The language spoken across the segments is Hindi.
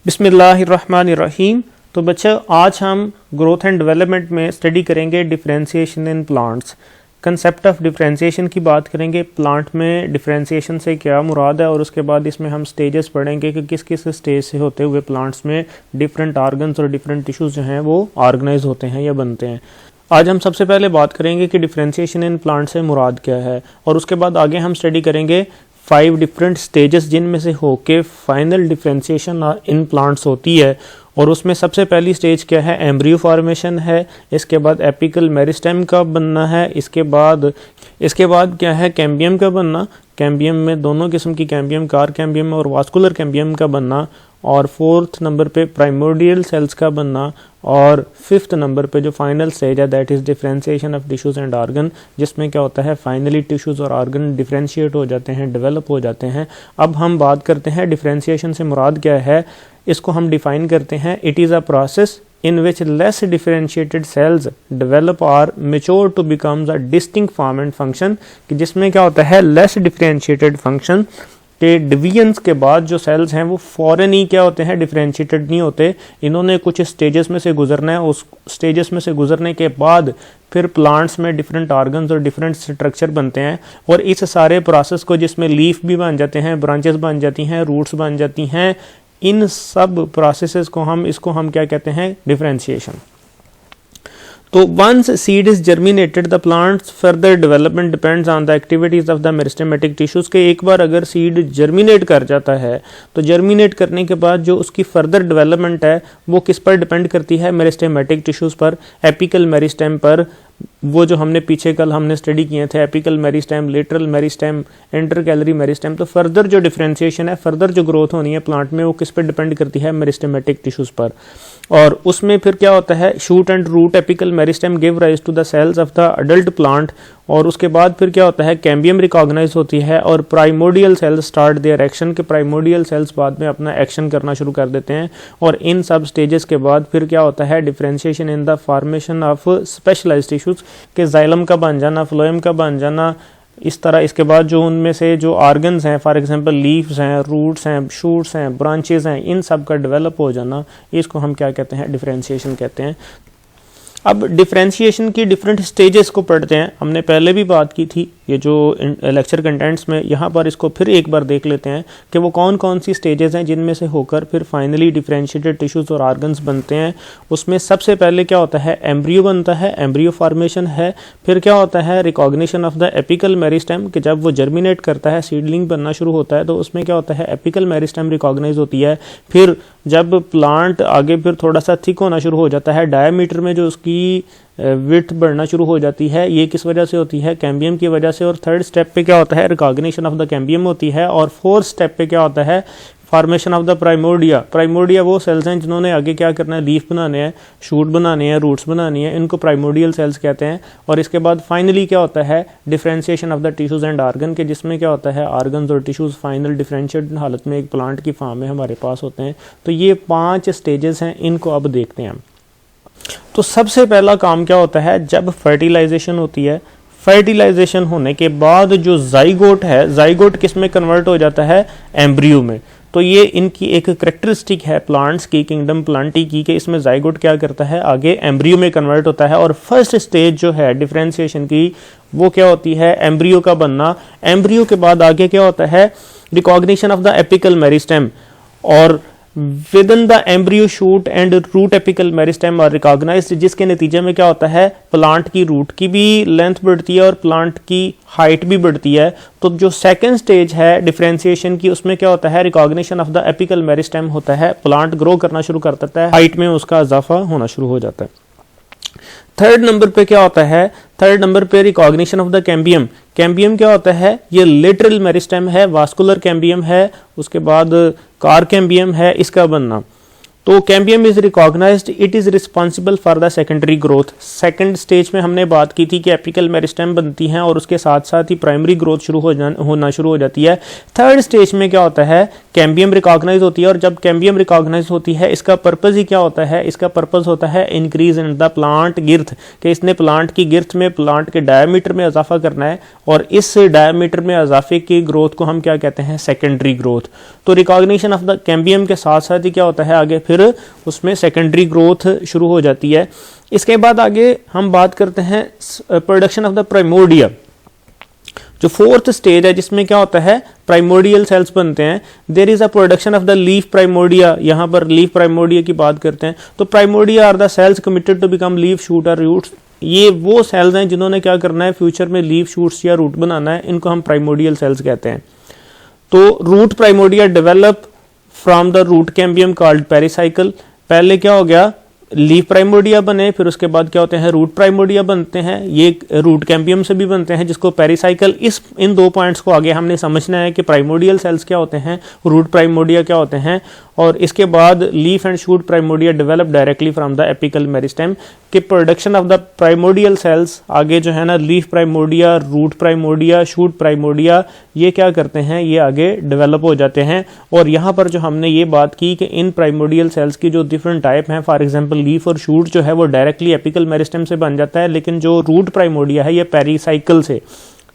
बिस्मिल्लाहिर्रहमानिर्रहीम। तो बच्चा आज हम ग्रोथ एंड डेवलपमेंट में स्टडी करेंगे differentiation in plants. Concept of differentiation की बात करेंगे, प्लांट में डिफरेंशिएशन से क्या मुराद है, और उसके बाद इसमें हम स्टेजेस पढ़ेंगे कि किस किस स्टेज से होते हुए प्लांट्स में डिफरेंट आर्गन्स और डिफरेंट टिश्यूज़ जो हैं वो ऑर्गेनाइज होते हैं या बनते हैं। आज हम सबसे पहले बात करेंगे कि डिफरेंशिएशन इन प्लांट से मुराद क्या है, और उसके बाद आगे हम स्टडी करेंगे 5 डिफरेंट स्टेजेस जिनमें से होके फाइनल डिफरेंशिएशन इन प्लांट्स होती है। और उसमें सबसे पहली स्टेज क्या है, एम्ब्रियो फॉर्मेशन है। इसके बाद एपिकल मेरिस्टेम का बनना है। इसके बाद क्या है, कैम्बियम का बनना। कैम्बियम में दोनों किस्म की कैम्बियम, कार कैम्बियम और वास्कुलर कैम्बियम का बनना। और 4th नंबर पे प्राइमोर्डियल सेल्स का बनना। और 5th नंबर पे जो फाइनल स्टेज है that is differentiation of tissues and organ, जिसमें क्या होता है फाइनली टिश्यूज़ और ऑर्गन डिफरेंशिएट हो जाते हैं, डेवलप हो जाते हैं। अब हम बात करते हैं डिफरेंशिएशन से मुराद क्या है। इसको हम डिफाइन करते हैं, it is a process in which less differentiated cells develop or mature to become a distinct form and function, कि जिसमें क्या होता है less differentiated function के डिवीजन्स के बाद जो सेल्स हैं वो फौरन ही क्या होते हैं, डिफरेंशिएटेड नहीं होते। इन्होंने कुछ स्टेजेस में से गुजरना है। उस स्टेजेस में से गुजरने के बाद फिर प्लांट्स में डिफरेंट ऑर्गन्स और डिफरेंट स्ट्रक्चर बनते हैं। और इस सारे प्रोसेस को, जिसमें लीफ भी बन जाते हैं, ब्रांचेस बन जाती हैं, रूट्स बन जाती हैं, इन सब प्रोसेसेस को हम क्या कहते हैं, डिफरेंशिएशन। तो once seed is germinated the plants further development depends on the activities of the meristematic tissues के एक बार अगर सीड जर्मिनेट कर जाता है तो जर्मिनेट करने के बाद जो उसकी फर्दर डेवलपमेंट है वो किस पर डिपेंड करती है, मेरिस्टेमेटिक टिश्यूज पर, एपिकल मेरिस्टेम पर। वो जो हमने पीछे कल हमने स्टडी किए थे, apical meristem, lateral meristem, intercalary meristem. तो फर्दर जो डिफरेंशिएशन है, फर्दर जो ग्रोथ होनी है प्लांट में, वो किस पर डिपेंड करती है, मेरिस्टेमेटिक टिश्यूज पर। और उसमें फिर क्या होता है, shoot and root apical meristem give rise to the cells of the adult plant. और उसके बाद फिर क्या होता है, कैम्बियम रिकॉग्नाइज होती है और primordial cells start their action, के प्राइमोडियल सेल्स बाद में अपना एक्शन करना शुरू कर देते हैं। और इन सब स्टेजेस के बाद फिर क्या होता है, differentiation in the formation of specialised tissues के जाइलम का बन जाना, फ्लोएम का बन जाना, इस तरह। इसके बाद जो उनमें से जो ऑर्गन्स हैं, फॉर एग्जांपल लीव्स हैं, रूट्स हैं, शूट्स हैं, ब्रांचेस हैं, इन सब का डेवलप हो जाना, इसको हम क्या कहते हैं, डिफरेंशिएशन कहते हैं। अब डिफरेंशिएशन की डिफरेंट स्टेजेस को पढ़ते हैं। हमने पहले भी बात की थी ये जो लेक्चर कंटेंट्स में, यहाँ पर इसको फिर एक बार देख लेते हैं कि वो कौन कौन सी स्टेजेस हैं जिनमें से होकर फिर फाइनली डिफरेंशिएटेड टिश्यूज़ और ऑर्गन्स बनते हैं। उसमें सबसे पहले क्या होता है, एम्ब्रियो बनता है, एम्ब्रियो फॉर्मेशन है। फिर क्या होता है, recognition of the apical meristem, कि जब वो जर्मिनेट करता है, सीडलिंग बनना शुरू होता है, तो उसमें क्या होता है, एपिकल मेरिस्टेम रिकॉग्नाइज होती है। फिर जब प्लांट आगे फिर थोड़ा सा थिक होना शुरू हो जाता है, डायमीटर में जो उसकी विड्थ बढ़ना शुरू हो जाती है, ये किस वजह से होती है, कैम्बियम की वजह से। और 3rd स्टेप पे क्या होता है, रिकॉग्निशन ऑफ द कैम्बियम होती है। और 4th स्टेप पे क्या होता है, formation of the primordia. Primordia वो सेल्स हैं जिन्होंने आगे क्या करना है, लीफ बनाने हैं, शूट बनाने हैं, रूट्स बनानी है, इनको प्राइमोर्डियल सेल्स कहते हैं। और इसके बाद फाइनली क्या होता है, differentiation of the tissues and organ, के जिसमें क्या होता है, ऑर्गन्स और टिश्यूज फाइनल डिफरेंशिएटेड हालत में एक प्लांट की फॉर्म में हमारे पास होते हैं। तो ये 5 स्टेजेस हैं, इनको अब देखते हैं हम। तो सबसे पहला काम क्या होता है, जब फर्टिलाइजेशन होती है, फर्टिलाइजेशन होने के बाद जो जाइगोट है, जाइगोट किस में कन्वर्ट हो जाता है, एम्ब्रियो में। तो ये इनकी एक करेक्टरिस्टिक है प्लांट्स की, किंगडम प्लांटी की, कि इसमें जाइगोट क्या करता है, आगे एम्ब्रियो में कन्वर्ट होता है। और फर्स्ट स्टेज जो है डिफरेंशिएशन की वो क्या होती है, एम्ब्रियो का बनना। एम्ब्रियो के बाद आगे क्या होता है, recognition of the apical meristem. और within the embryo shoot and root apical meristem are recognized, जिसके नतीजे में क्या होता है, प्लांट की रूट की भी लेंथ बढ़ती है और प्लांट की हाइट भी बढ़ती है। तो जो सेकंड स्टेज है डिफरेंशिएशन की, उसमें क्या होता है, recognition of the apical meristem होता है, प्लांट ग्रो करना शुरू कर देता है, हाइट में उसका इजाफा होना शुरू हो जाता है। 3rd नंबर पे क्या होता है, 3rd नंबर पे recognition of the cambium. Cambium क्या होता है, ये लेटरल मेरिस्टेम है, वास्कुलर कैम्बियम है, उसके बाद कार कैम्बियम है, इसका बनना। तो cambium is recognised, it is responsible for the secondary growth. Second stage में हमने बात की थी कि एपिकल मेरिस्टेम बनती हैं और उसके साथ साथ ही प्राइमरी ग्रोथ होना शुरू हो जाती है। थर्ड स्टेज में क्या होता है, कैम्बियम रिकॉग्नाइज होती है, और जब कैम्बियम रिकॉग्नाइज होती है इसका पर्पज ही क्या होता है, इसका पर्पज होता है इंक्रीज इन द प्लांट गिर्थ, कि इसने प्लांट की गिर्थ में, प्लांट के डायमीटर में इजाफा करना है, और इस डायमीटर में इजाफे की ग्रोथ को हम क्या कहते हैं, सेकेंडरी ग्रोथ। तो रिकॉग्निशन ऑफ द कैम्बियम के साथ साथ ही क्या होता है, आगे फिर उसमें सेकेंडरी ग्रोथ शुरू हो जाती है। इसके बाद आगे हम बात करते हैं प्रोडक्शन ऑफ द प्राइमोर्डिया, जो फोर्थ स्टेज है, जिसमें क्या होता है, प्राइमोर्डियल सेल्स बनते हैं। There is a production of the leaf primordia, यहां पर लीफ प्राइमोर्डिया की बात करते हैं। तो primordia are the cells committed to become leaf, shoot और रूट्स। ये वो सेल्स हैं जिन्होंने क्या करना है, फ्यूचर में लीफ, शूट्स या रूट बनाना है, इनको हम प्राइमोर्डियल सेल्स कहते हैं। तो root primordia develop from the root cambium called pericycle. पहले क्या हो गया, लीफ प्राइमोर्डिया बने, फिर उसके बाद क्या होते हैं, रूट प्राइमोर्डिया बनते हैं, ये रूट कैम्बियम से भी बनते हैं, जिसको पेरिसाइकिल। इन दो पॉइंट्स को आगे हमने समझना है कि प्राइमोर्डियल सेल्स क्या होते हैं, रूट प्राइमोर्डिया क्या होते हैं, और इसके बाद leaf and shoot primordia develop directly from the apical meristem. कि production of the primordial cells आगे जो है ना, leaf primordia, root primordia, shoot primordia, ये क्या करते हैं, ये आगे डेवलप हो जाते हैं। और यहाँ पर जो हमने ये बात की कि इन प्राइमोर्डियल सेल्स की जो डिफरेंट टाइप हैं, फॉर एग्जांपल लीफ और शूट जो है वो डायरेक्टली एपिकल मेरिस्टेम से बन जाता है, लेकिन जो रूट प्राइमोर्डिया है ये पेरिसाइकिल से,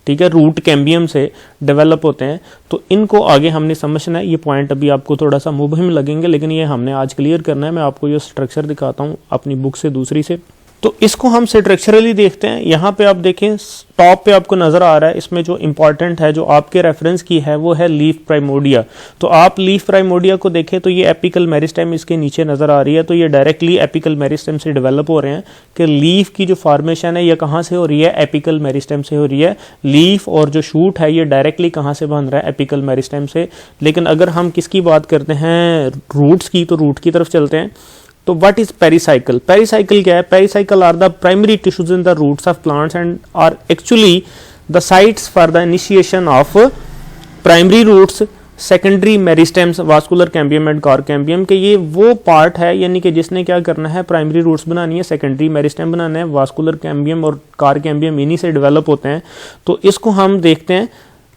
ठीक है, रूट कैम्बियम से डेवलप होते हैं। तो इनको आगे हमने समझना है। ये पॉइंट अभी आपको थोड़ा सा मुबहिम लगेंगे, लेकिन ये हमने आज क्लियर करना है। मैं आपको ये स्ट्रक्चर दिखाता हूँ अपनी बुक से दूसरी से। तो इसको हम स्ट्रक्चरली देखते हैं। यहाँ पे आप देखें, टॉप पे आपको नजर आ रहा है, इसमें जो इंपॉर्टेंट है, जो आपके रेफरेंस की है, वो है लीफ प्राइमोर्डिया। तो आप लीफ प्राइमोर्डिया को देखें तो ये एपिकल मेरिस्टेम इसके नीचे नजर आ रही है। तो ये डायरेक्टली एपिकल मेरिस्टेम से डेवलप हो रहे हैं। कि लीफ की जो फॉर्मेशन है ये कहाँ से हो रही है, एपिकल मेरिस्टेम से हो रही है। लीफ और जो शूट है ये डायरेक्टली कहाँ से बन रहा है, एपिकल मेरिस्टेम से। लेकिन अगर हम किसकी बात करते हैं, रूट्स की, तो रूट की तरफ चलते हैं। तो व्हाट इज पेरिसाइकिल? पेरिसाइकिल क्या है? Pericycle are the primary tissues in the roots of plants and are actually the sites for the initiation of primary roots, secondary meristems, vascular cambium and cork cambium. के ये वो पार्ट है, यानी कि जिसने क्या करना है, प्राइमरी रूट्स बनानी है, सेकेंडरी मेरिस्टेम बनाना है, वास्कुलर कैम्बियम और कार कैम्बियम इन्हीं से डेवलप होते हैं। तो इसको हम देखते हैं।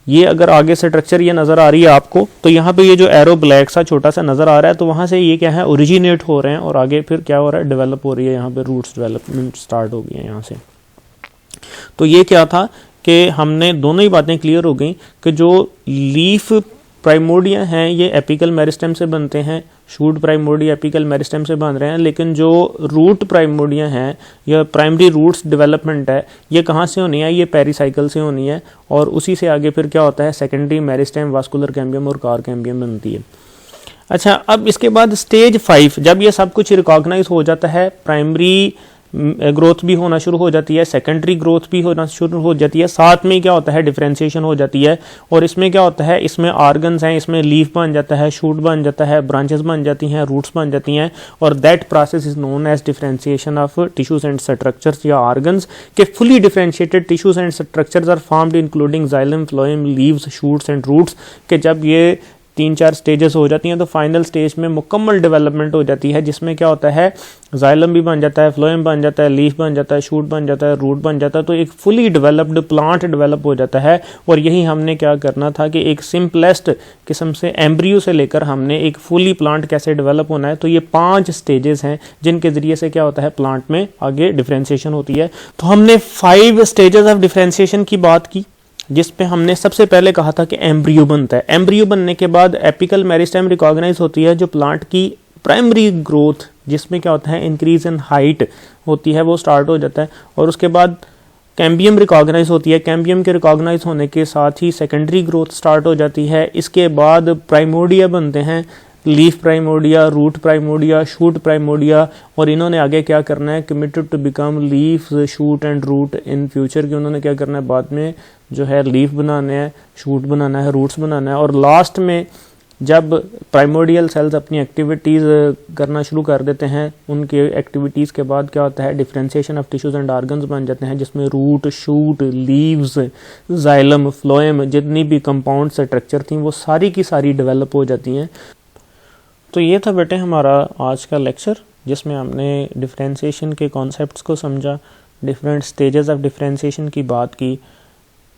ये अगर आगे स्ट्रक्चर ये नजर आ रही है आपको, तो यहाँ पे ये जो एरो ब्लैक सा छोटा सा नजर आ रहा है, तो वहां से ये क्या है, ओरिजिनेट हो रहे हैं और आगे फिर क्या हो रहा है, डेवलप हो रही है। यहाँ पे रूट्स डेवलपमेंट स्टार्ट हो गई है यहाँ से। तो ये क्या था कि हमने दोनों ही बातें क्लियर हो गई कि जो लीफ प्राइमोर्डिया हैं ये एपिकल मेरिस्टेम से बनते हैं, शूट प्राइमोर्डिया एपिकल मेरिस्टेम से बन रहे हैं। लेकिन जो रूट प्राइमोर्डिया हैं या प्राइमरी रूट्स डेवलपमेंट है, ये कहाँ से होनी है, ये पेरिसाइकिल से होनी है। और उसी से आगे फिर क्या होता है, सेकेंडरी मेरिस्टेम, वास्कुलर कैम्बियम और कार कैम्बियम बनती है। अच्छा, अब इसके बाद स्टेज 5, जब ये सब कुछ रिकॉग्नाइज हो जाता है, प्राइमरी ग्रोथ भी होना शुरू हो जाती है, सेकेंडरी ग्रोथ भी होना शुरू हो जाती है, साथ में क्या होता है, डिफरेंशिएशन हो जाती है। और इसमें क्या होता है, इसमें ऑर्गन्स हैं, इसमें लीफ बन जाता है, शूट बन जाता है, ब्रांचेस बन जाती हैं, रूट्स बन जाती हैं। और that process is known as differentiation of tissues and structures या ऑर्गन्स। के fully differentiated tissues and structures are formed including xylem, phloem, leaves, shoots and roots. के जब ये 3-4 स्टेजेस हो जाती हैं तो फाइनल स्टेज में मुकम्मल डेवलपमेंट हो जाती है, जिसमें क्या होता है, जाइलम भी बन जाता है, फ्लोएम बन जाता है, लीफ बन जाता है, शूट बन जाता है, रूट बन जाता है। तो एक फुली डेवलप्ड प्लांट डेवलप हो जाता है। और यही हमने क्या करना था कि एक सिंपलेस्ट किस्म से एम्ब्रियो से लेकर हमने एक फुली प्लांट कैसे डेवलप होना है। तो ये 5 स्टेजेस हैं जिनके जरिए से क्या होता है, प्लांट में आगे डिफरेंशिएशन होती है। तो हमने 5 स्टेजेस ऑफ डिफरेंशिएशन की बात की, जिस पे हमने सबसे पहले कहा था कि एम्ब्रियो बनता है। एम्ब्रियो बनने के बाद एपिकल मेरिस्टेम रिकॉग्नाइज होती है, जो प्लांट की प्राइमरी ग्रोथ, जिसमें क्या होता है, इंक्रीज इन हाइट होती है, वो स्टार्ट हो जाता है। और उसके बाद कैम्बियम रिकॉग्नाइज होती है। कैम्बियम के रिकॉग्नाइज होने के साथ ही सेकेंडरी ग्रोथ स्टार्ट हो जाती है। इसके बाद प्राइमोर्डिया बनते हैं, leaf primordia, root primordia, shoot primordia. और इन्होंने आगे क्या करना है, committed to become leaf, shoot and root in future. कि उन्होंने क्या करना है, बाद में जो है लीफ बनाने हैं, शूट बनाना है, रूट्स बनाना है। और लास्ट में जब प्राइमोर्डियल सेल्स अपनी एक्टिविटीज़ करना शुरू कर देते हैं, उनके एक्टिविटीज़ के बाद क्या होता है, differentiation of tissues and organs बन जाते हैं, जिसमें root, shoot, leaves, xylem, phloem, जितनी भी कंपाउंड स्ट्रक्चर थी वो सारी की सारी डेवलप हो जाती हैं। तो ये था बेटे हमारा आज का लेक्चर, जिसमें हमने डिफरेंशिएशन के कॉन्सेप्ट्स को समझा, डिफरेंट स्टेजेस ऑफ डिफरेंशिएशन की बात की।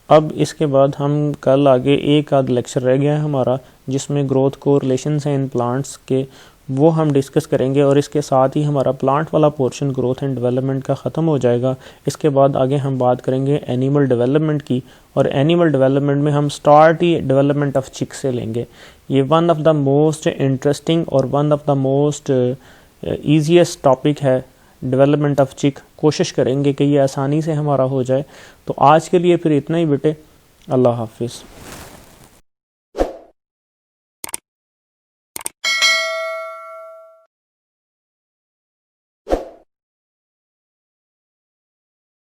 अब इसके बाद हम कल आगे एक आध लेक्चर रह गया है हमारा, जिसमें ग्रोथ को रिलेशंस हैं इन प्लांट्स के, वो हम डिस्कस करेंगे। और इसके साथ ही हमारा प्लांट वाला पोर्शन ग्रोथ एंड डेवलपमेंट का ख़त्म हो जाएगा। इसके बाद आगे हम बात करेंगे एनिमल डेवलपमेंट की, और एनिमल डेवलपमेंट में हम स्टार्ट ही डेवलपमेंट ऑफ चिक से लेंगे। ये one of the most interesting और one of the most easiest topic है, डेवलपमेंट ऑफ चिक। कोशिश करेंगे कि ये आसानी से हमारा हो जाए। तो आज के लिए फिर इतना ही बेटे, अल्लाह हाफिज़।